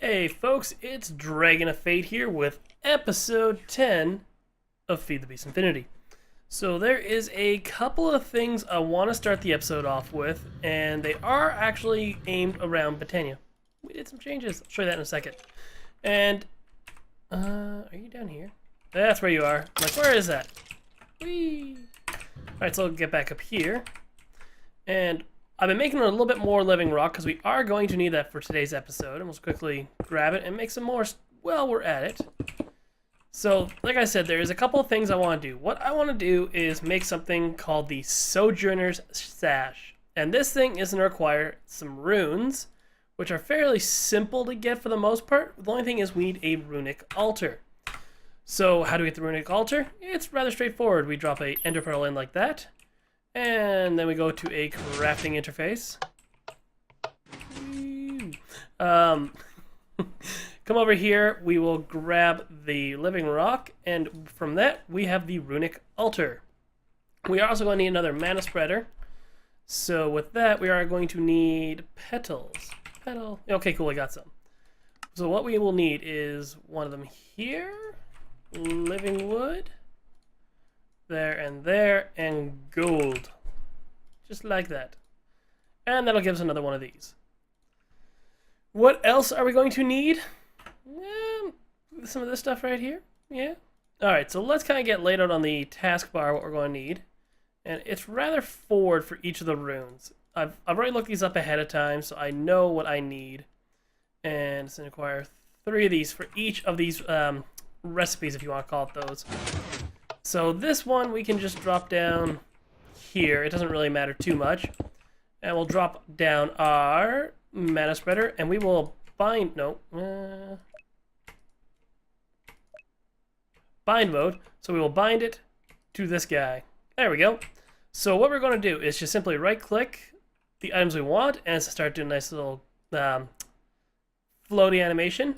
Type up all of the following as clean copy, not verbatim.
Hey folks, it's Dragon of Fate here with episode 10 of Feed the Beast Infinity. So there is a couple of things I want to start the episode off with, and they are actually aimed around Britannia. We did some changes, I'll show you that in a second. And, are you down here? That's where you are. I'm like, where is that? Whee! Alright, so I'll get back up here. And I've been making a little bit more living rock because we are going to need that for today's episode. And we'll just quickly grab it and make some more while we're at it. So, like I said, there's a couple of things I want to do. What I want to do is make something called the Sojourner's Sash. And this thing is going to require some runes, which are fairly simple to get for the most part. The only thing is we need a runic altar. So, how do we get the runic altar? It's rather straightforward. We drop a ender pearl in like that. And then we go to a crafting interface. Come over here, we will grab the living rock, and from that we have the runic altar. We are also going to need another mana spreader. So with that, we are going to need petals. Okay, cool, I got some. So what we will need is one of them here, living wood. There, and gold. Just like that. And that'll give us another one of these. What else are we going to need? Some of this stuff right here. Yeah. Alright, so let's kind of get laid out on the taskbar what we're going to need. And it's rather forward for each of the runes. I've already looked these up ahead of time, so I know what I need. And it's going to require 3 of these for each of these recipes, if you want to call it those. So this one we can just drop down here. It doesn't really matter too much. And we'll drop down our mana spreader and we will bind, bind mode. So we will bind it to this guy. There we go. So what we're going to do is just simply right click the items we want and start doing a nice little floaty animation.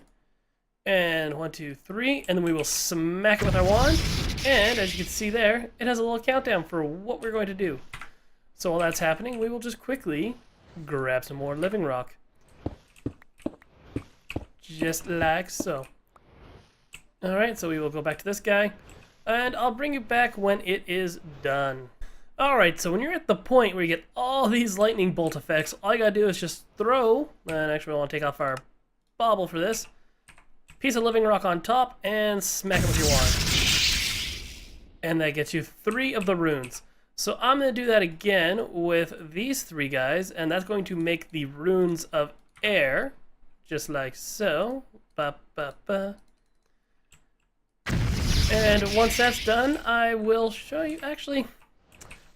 And 1, 2, 3, and then we will smack it with our wand. And as you can see there, it has a little countdown for what we're going to do. So while that's happening, we will just quickly grab some more living rock. Just like so. Alright, so we will go back to this guy. And I'll bring you back when it is done. Alright, so when you're at the point where you get all these lightning bolt effects, all you gotta do is just throw, and actually we want to take off our bauble for this, piece of living rock on top, and smack it with your wand. And that gets you 3 of the runes. So I'm going to do that again with these 3 guys, and that's going to make the runes of air, just like so. Ba, ba, ba. And once that's done, I will show you, actually,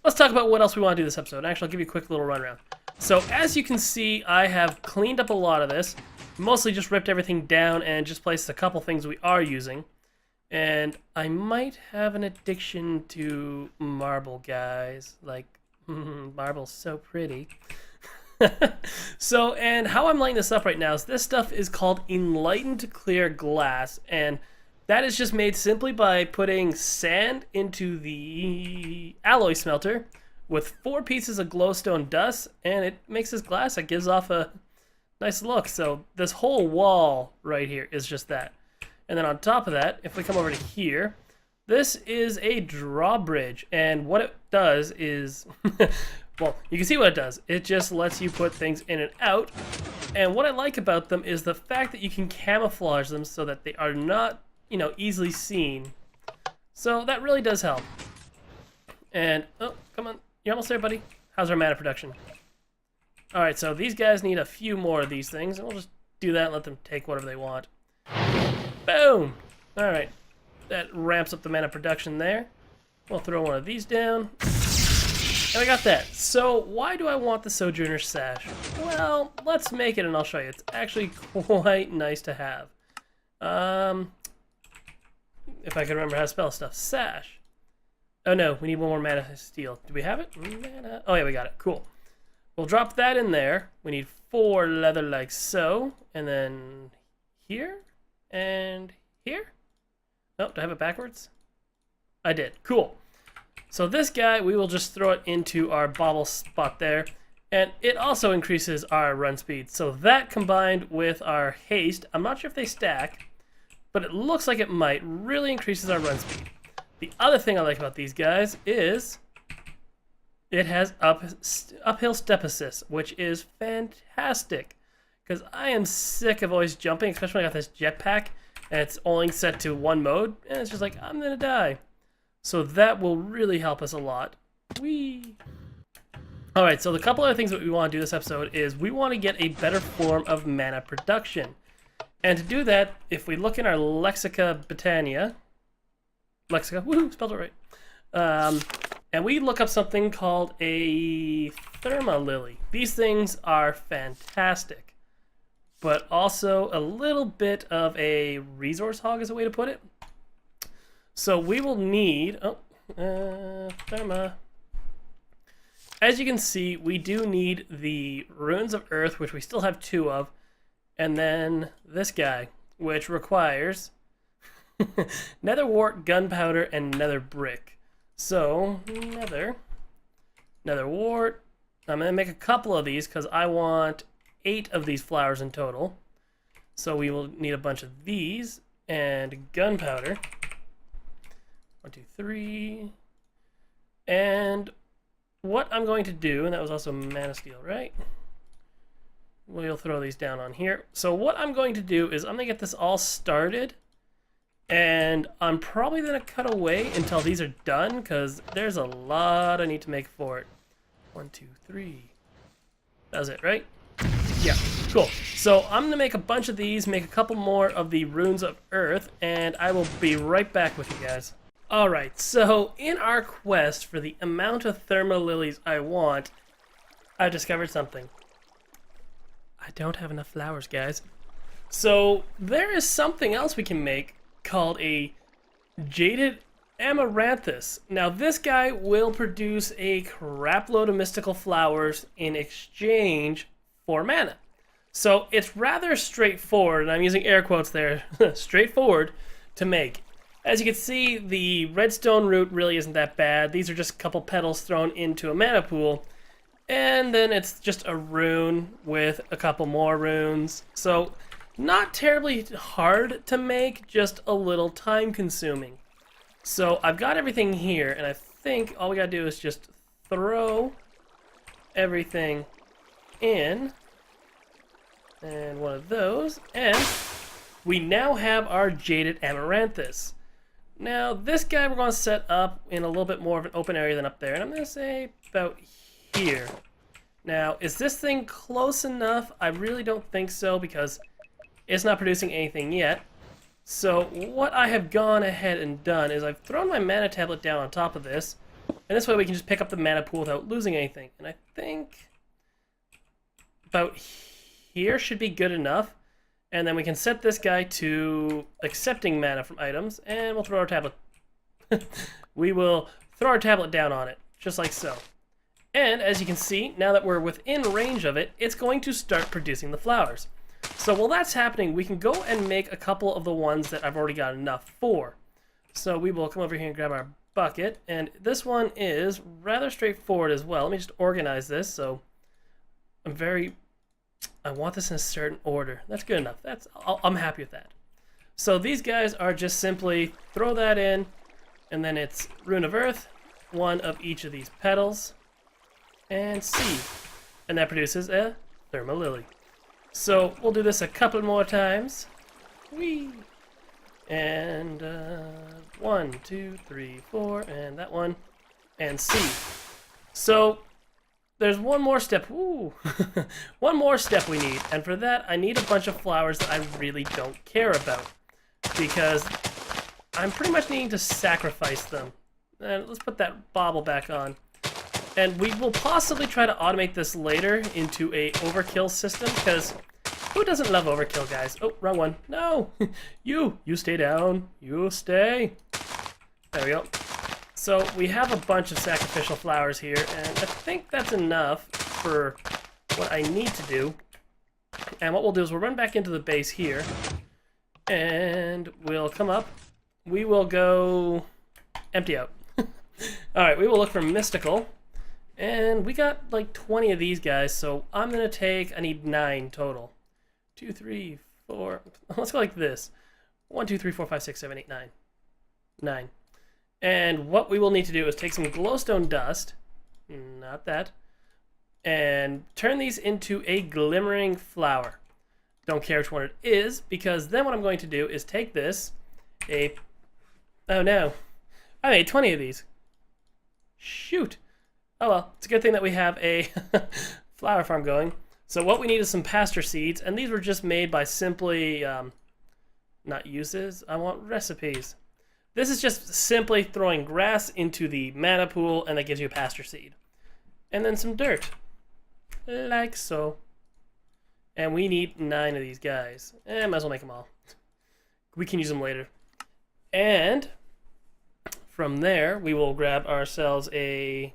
let's talk about what else we want to do this episode. Actually, I'll give you a quick little run around. So as you can see, I have cleaned up a lot of this. Mostly just ripped everything down and just placed a couple things we are using. And I might have an addiction to marble, guys. Like, marble's so pretty. So, and how I'm lighting this up right now is this stuff is called Enlightened Clear Glass. And that is just made simply by putting sand into the alloy smelter with 4 pieces of glowstone dust. And it makes this glass that gives off a nice look. So this whole wall right here is just that. And then on top of that, if we come over to here, this is a drawbridge. And what it does is, well, you can see what it does. It just lets you put things in and out. And what I like about them is the fact that you can camouflage them so that they are not, easily seen. So that really does help. And, oh, come on. You're almost there, buddy. How's our mana production? Alright, so these guys need a few more of these things, and we'll just do that and let them take whatever they want. Boom! Alright, that ramps up the mana production there. We'll throw one of these down. And we got that. So, why do I want the Sojourner's Sash? Well, let's make it and I'll show you. It's actually quite nice to have. If I can remember how to spell stuff. Sash. Oh no, we need one more mana steel. Do we have it? Mana. Oh yeah, we got it. Cool. We'll drop that in there. We need 4 leather like so. And then here. And here. Oh, do I have it backwards? I did. Cool. So this guy, we will just throw it into our bauble spot there. And it also increases our run speed. So that combined with our haste, I'm not sure if they stack, but it looks like it might, really increases our run speed. The other thing I like about these guys is it has uphill step assist, which is fantastic. Because I am sick of always jumping, especially when I got this jetpack, and it's only set to one mode, and it's just like, I'm gonna die. So that will really help us a lot. Whee! Alright, so the couple other things that we want to do this episode is we want to get a better form of mana production. And to do that, if we look in our Lexica Botania, woohoo, spelled it right. And we look up something called a Therma Lily. These things are fantastic, but also a little bit of a resource hog is a way to put it. So we will need, Therma. As you can see, we do need the Runes of Earth, which we still have 2 of, and then this guy, which requires nether wart, gunpowder, and nether brick. So, nether wart. I'm going to make a couple of these because I want 8 of these flowers in total. So we will need a bunch of these and gunpowder. 1, 2, 3. And what I'm going to do, and that was also mana steel, right? We'll throw these down on here. So what I'm going to do is I'm going to get this all started, and I'm probably going to cut away until these are done, because there's a lot I need to make for it. 1, 2, 3. That was it, right? Yeah, cool. So I'm going to make a bunch of these, make a couple more of the Runes of Earth, and I will be right back with you guys. Alright, so in our quest for the amount of Therma Lilies I want, I've discovered something. I don't have enough flowers, guys. So there is something else we can make called a Jaded Amaranthus. Now this guy will produce a crap load of mystical flowers in exchange for mana. So it's rather straightforward, and I'm using air quotes there, straightforward to make. As you can see, the redstone root really isn't that bad. These are just a couple petals thrown into a mana pool. And then it's just a rune with a couple more runes. So not terribly hard to make, just a little time consuming. So I've got everything here, and I think all we gotta do is just throw everything in. And one of those. And we now have our Jaded Amaranthus. Now, this guy we're going to set up in a little bit more of an open area than up there, and I'm going to say about here. Now, is this thing close enough? I really don't think so, because it's not producing anything yet. So, what I have gone ahead and done is I've thrown my mana tablet down on top of this, and this way we can just pick up the mana pool without losing anything. And I think about here should be good enough. And then we can set this guy to accepting mana from items, and we'll throw our tablet. We will throw our tablet down on it, just like so. And as you can see, now that we're within range of it, it's going to start producing the flowers. So while that's happening, we can go and make a couple of the ones that I've already got enough for. So we will come over here and grab our bucket, and this one is rather straightforward as well. Let me just organize this. So I want this in a certain order. That's good enough. I'm happy with that. So these guys are just simply throw that in, and then it's Rune of Earth, 1 of each of these petals, and seed. And that produces a Therma Lily. So we'll do this a couple more times. Whee! And 1, 2, 3, 4, and that one, and seed. So there's one more step. Ooh. One more step we need, and for that I need a bunch of flowers that I really don't care about, because I'm pretty much needing to sacrifice them. And let's put that bauble back on. And we will possibly try to automate this later into a overkill system, because who doesn't love overkill, guys? Oh, wrong one. No! You stay down. You stay. There we go. So we have a bunch of sacrificial flowers here, and I think that's enough for what I need to do. And what we'll do is we'll run back into the base here, and we'll come up. We will go empty out. Alright, we will look for mystical, And we got like 20 of these guys, so I'm gonna take, I need 9 total. 2, 3, 4, let's go like this. 1, 2, 3, 4, 5, 6, 7, 8, 9. 9. And what we will need to do is take some glowstone dust, not that, and turn these into a glimmering flower. Don't care which one it is, because then what I'm going to do is take this, oh no, I made 20 of these. Shoot. Oh well, it's a good thing that we have a flower farm going. So what we need is some pasture seeds, and these were just made by simply, not uses, I want recipes. This is just simply throwing grass into the mana pool, and that gives you a pasture seed. And then some dirt, like so. And we need 9 of these guys. Might as well make them all. We can use them later. And from there, we will grab ourselves a...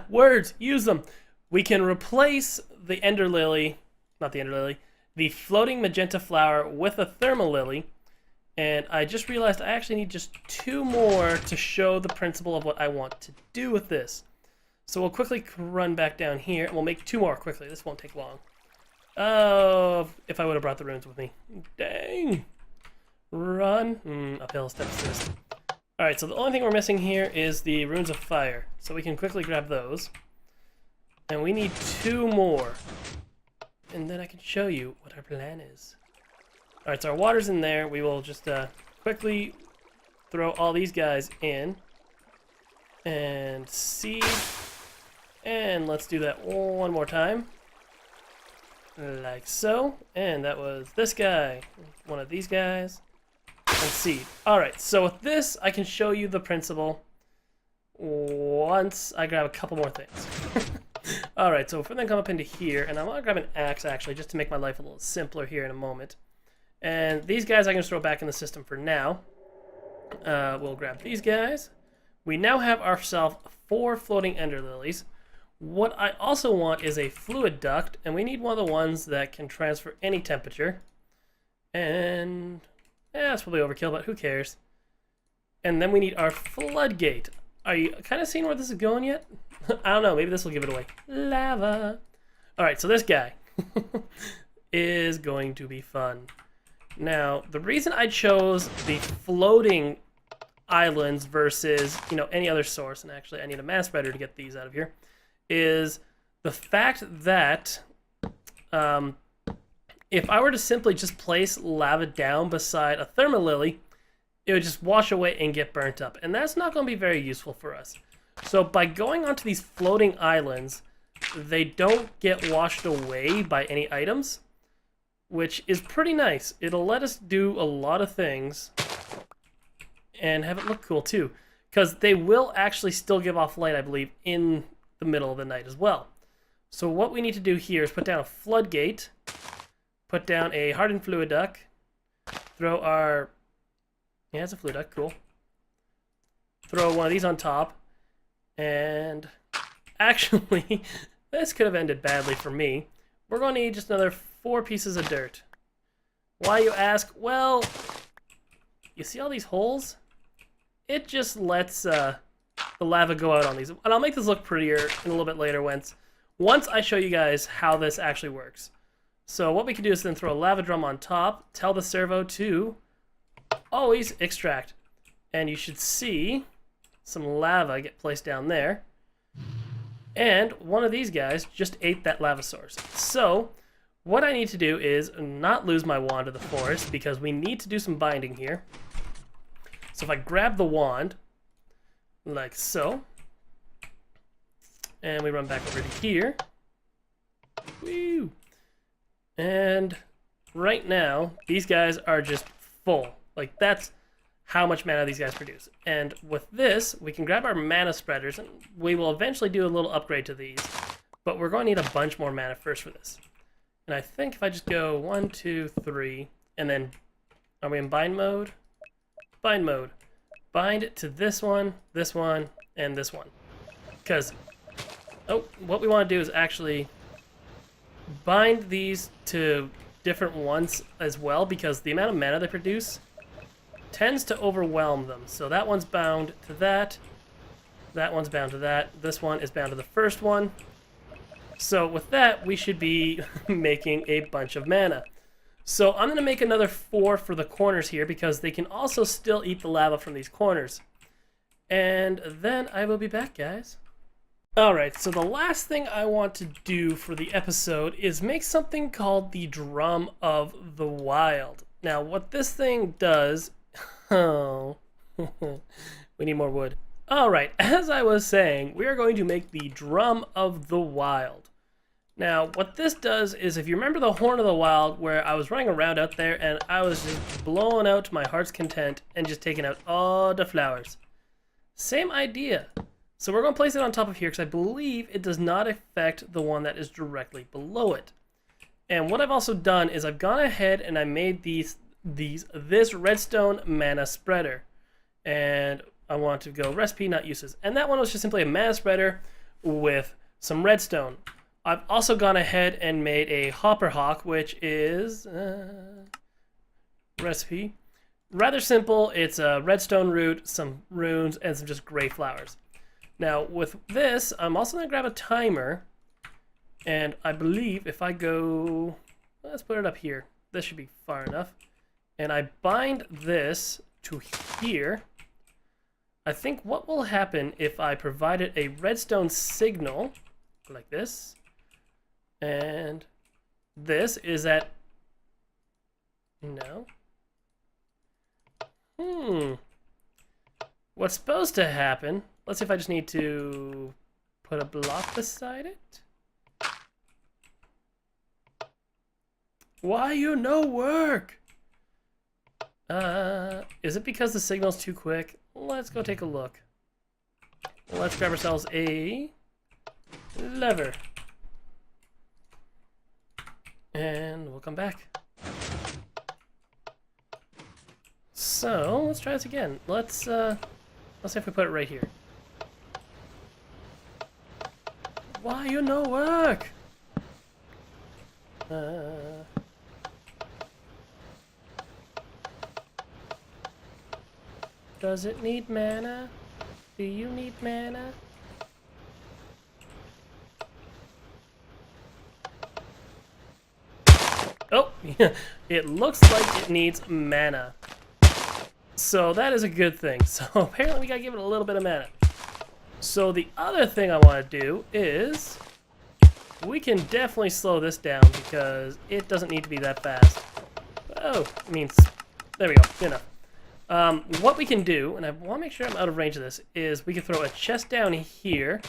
words, use them. We can replace the ender lily, not the ender lily, the floating magenta flower with a thermal lily. And I just realized I actually need just 2 more to show the principle of what I want to do with this. So we'll quickly run back down here, and we'll make 2 more quickly. This won't take long. Oh, if I would have brought the runes with me. Dang. Run. Uphill step assist. Alright, so the only thing we're missing here is the runes of fire. So we can quickly grab those. And we need 2 more. And then I can show you what our plan is. Alright, so our water's in there. We will just quickly throw all these guys in. And seed. And let's do that one more time. Like so. And that was this guy. One of these guys. And seed. Alright, so with this, I can show you the principle once I grab a couple more things. Alright, so if we then come up into here, and I want to grab an axe actually, just to make my life a little simpler here in a moment. And these guys I can just throw back in the system for now. We'll grab these guys. We now have ourselves 4 floating ender lilies. What I also want is a fluid duct, and we need one of the ones that can transfer any temperature. And that's probably overkill, but who cares? And then we need our floodgate. Are you kind of seeing where this is going yet? I don't know, maybe this will give it away. Lava. Alright, so this guy is going to be fun. Now, the reason I chose the floating islands versus, any other source, and actually I need a mass spreader to get these out of here, is the fact that if I were to simply just place lava down beside a thermal lily, it would just wash away and get burnt up, and that's not going to be very useful for us. So by going onto these floating islands, they don't get washed away by any items, which is pretty nice. It'll let us do a lot of things and have it look cool too, because they will actually still give off light, I believe, in the middle of the night as well. So what we need to do here is put down a floodgate, put down a hardened fluid duct, throw our... yeah, it's a fluid duct, cool. Throw one of these on top, and actually, this could have ended badly for me. We're going to need just another 4 pieces of dirt. Why, you ask? Well, you see all these holes? It just lets the lava go out on these. And I'll make this look prettier in a little bit later once I show you guys how this actually works. So what we can do is then throw a lava drum on top, tell the servo to always extract. And you should see some lava get placed down there. And one of these guys just ate that lava source. So what I need to do is not lose my wand of the forest, because we need to do some binding here. So if I grab the wand, like so, and we run back over to here, woo, and right now, these guys are just full. Like, that's how much mana these guys produce. And with this, we can grab our mana spreaders, and we will eventually do a little upgrade to these, but we're going to need a bunch more mana first for this. And I think if I just go 1, 2, 3, and then, are we in bind mode? Bind mode. Bind to this one, and this one. Because, what we want to do is actually bind these to different ones as well, because the amount of mana they produce tends to overwhelm them. So that one's bound to that. That one's bound to that. This one is bound to the first one. So with that, we should be making a bunch of mana. So I'm going to make another 4 for the corners here because they can also still eat the lava from these corners. And then I will be back, guys. Alright, so the last thing I want to do for the episode is make something called the Drum of the Wild. Now, what this thing does... Oh, we need more wood. Alright, as I was saying, we are going to make the Drum of the Wild. Now, what this does is, if you remember the Horn of the Wild, where I was running around out there and I was just blowing out to my heart's content and just taking out all the flowers. Same idea. So we're going to place it on top of here because I believe it does not affect the one that is directly below it. And what I've also done is I've gone ahead and I made this redstone mana spreader. And I want to go recipe, not uses. And that one was just simply a mana spreader with some redstone. I've also gone ahead and made a hopper hawk, which is recipe. Rather simple. It's a redstone root, some runes, and some just gray flowers. Now with this, I'm also going to grab a timer. And I believe if I go, let's put it up here. This should be far enough. And I bind this to here. I think what will happen if I provided a redstone signal like this, and this is at, no. What's supposed to happen, let's see if I just need to put a block beside it. Why you no work? Is it because the signal's too quick? Let's go take a look. Let's grab ourselves a lever. And we'll come back. So, let's try this again. Let's see if we put it right here. Why you no work? Does it need mana? Do you need mana? Oh, it looks like it needs mana. So that is a good thing. So apparently we gotta give it a little bit of mana. So the other thing I want to do is we can definitely slow this down because it doesn't need to be that fast. Oh, it means, there we go, good enough. What we can do, and I want to make sure I'm out of range of this, is we can throw a chest down here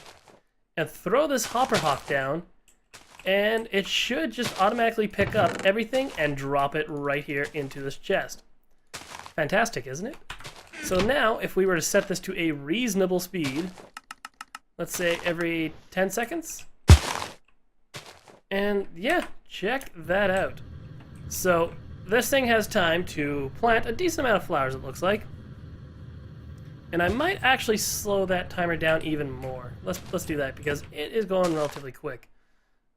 and throw this hopper hawk down, and it should just automatically pick up everything and drop it right here into this chest. Fantastic, isn't it? So now, if we were to set this to a reasonable speed, let's say every 10 seconds, and yeah, check that out. So this thing has time to plant a decent amount of flowers, it looks like. And I might actually slow that timer down even more. Let's do that because it is going relatively quick.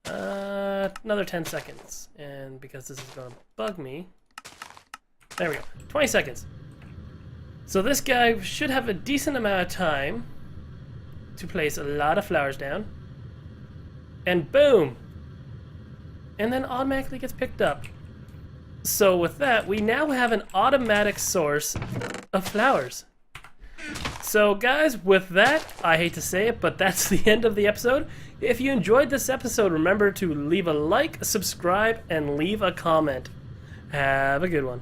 Another 10 seconds. And because this is going to bug me, there we go, 20 seconds. So this guy should have a decent amount of time to place a lot of flowers down. And boom! And then automatically gets picked up. So with that, we now have an automatic source of flowers. So guys, with that, I hate to say it, but that's the end of the episode. If you enjoyed this episode, remember to leave a like, subscribe, and leave a comment. Have a good one.